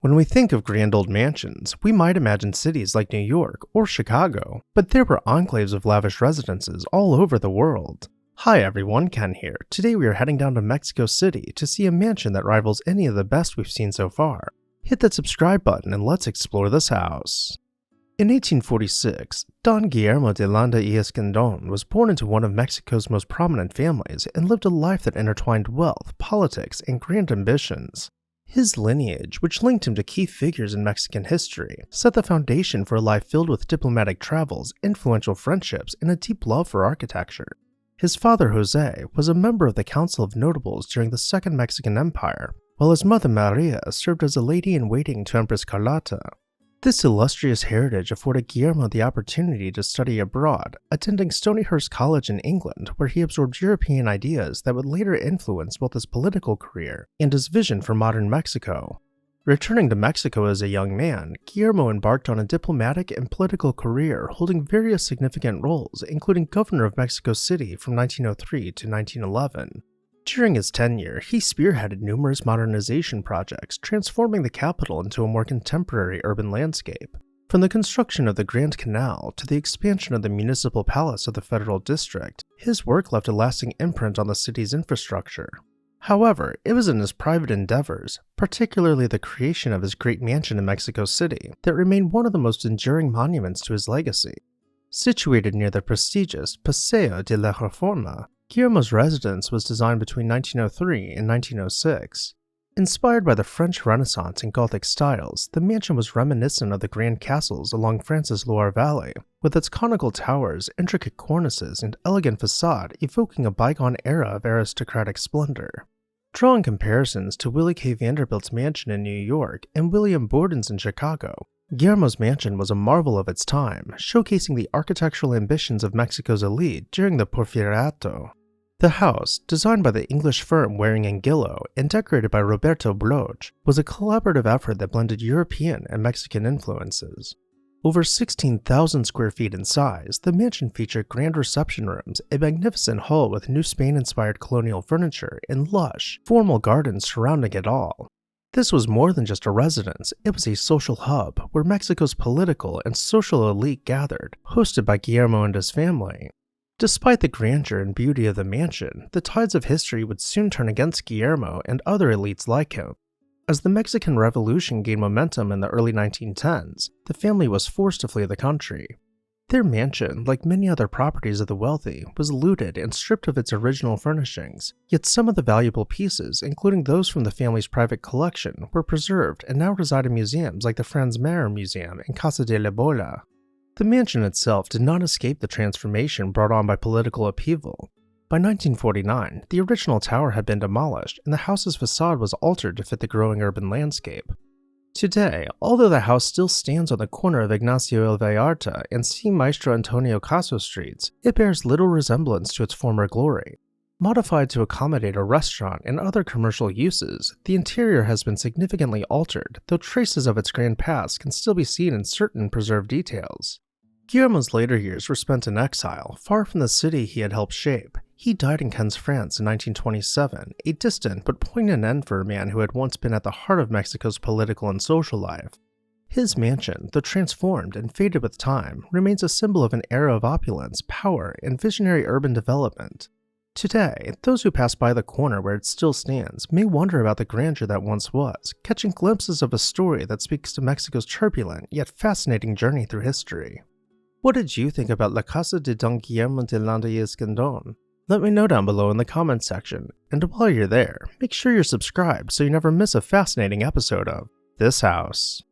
When we think of grand old mansions, we might imagine cities like New York or Chicago, but there were enclaves of lavish residences all over the world. Hi everyone, Ken here. Today we are heading down to Mexico City to see a mansion that rivals any of the best we've seen so far. Hit that subscribe button and let's explore this house. In 1846, Don Guillermo de Landa y Escandón was born into one of Mexico's most prominent families and lived a life that intertwined wealth, politics, and grand ambitions. His lineage, which linked him to key figures in Mexican history, set the foundation for a life filled with diplomatic travels, influential friendships, and a deep love for architecture. His father, Jose, was a member of the Council of Notables during the Second Mexican Empire, while his mother, Maria, served as a lady-in-waiting to Empress Scarlett. This illustrious heritage afforded Guillermo the opportunity to study abroad, attending Stonyhurst College in England, where he absorbed European ideas that would later influence both his political career and his vision for modern Mexico. Returning to Mexico as a young man, Guillermo embarked on a diplomatic and political career holding various significant roles, including governor of Mexico City from 1903 to 1911. During his tenure, he spearheaded numerous modernization projects, transforming the capital into a more contemporary urban landscape. From the construction of the Grand Canal to the expansion of the municipal palace of the Federal District, his work left a lasting imprint on the city's infrastructure. However, it was in his private endeavors, particularly the creation of his great mansion in Mexico City, that remained one of the most enduring monuments to his legacy. Situated near the prestigious Paseo de la Reforma, Guillermo's residence was designed between 1903 and 1906. Inspired by the French Renaissance and Gothic styles, the mansion was reminiscent of the grand castles along France's Loire Valley, with its conical towers, intricate cornices, and elegant facade evoking a bygone era of aristocratic splendor. Drawing comparisons to Willie K. Vanderbilt's mansion in New York and William Borden's in Chicago, Guillermo's mansion was a marvel of its time, showcasing the architectural ambitions of Mexico's elite during the Porfiriato. The house, designed by the English firm Waring & Gillow and decorated by Roberto Bloch, was a collaborative effort that blended European and Mexican influences. Over 16,000 square feet in size, the mansion featured grand reception rooms, a magnificent hall with New Spain-inspired colonial furniture, and lush, formal gardens surrounding it all. This was more than just a residence, it was a social hub where Mexico's political and social elite gathered, hosted by Guillermo and his family. Despite the grandeur and beauty of the mansion, the tides of history would soon turn against Guillermo and other elites like him. As the Mexican Revolution gained momentum in the early 1910s, the family was forced to flee the country. Their mansion, like many other properties of the wealthy, was looted and stripped of its original furnishings, yet some of the valuable pieces, including those from the family's private collection, were preserved and now reside in museums like the Franz Mayer Museum and Casa de la Bola. The mansion itself did not escape the transformation brought on by political upheaval. By 1949, the original tower had been demolished and the house's facade was altered to fit the growing urban landscape. Today, although the house still stands on the corner of Ignacio El Vallarta and C. Maestro Antonio Caso streets, it bears little resemblance to its former glory. Modified to accommodate a restaurant and other commercial uses, the interior has been significantly altered, though traces of its grand past can still be seen in certain preserved details. Guillermo's later years were spent in exile, far from the city he had helped shape. He died in Cannes, France in 1927, a distant but poignant end for a man who had once been at the heart of Mexico's political and social life. His mansion, though transformed and faded with time, remains a symbol of an era of opulence, power, and visionary urban development. Today, those who pass by the corner where it still stands may wonder about the grandeur that once was, catching glimpses of a story that speaks to Mexico's turbulent yet fascinating journey through history. What did you think about La Casa de Don Guillermo de Landa y Escandón? Let me know down below in the comments section, and while you're there, make sure you're subscribed so you never miss a fascinating episode of this house.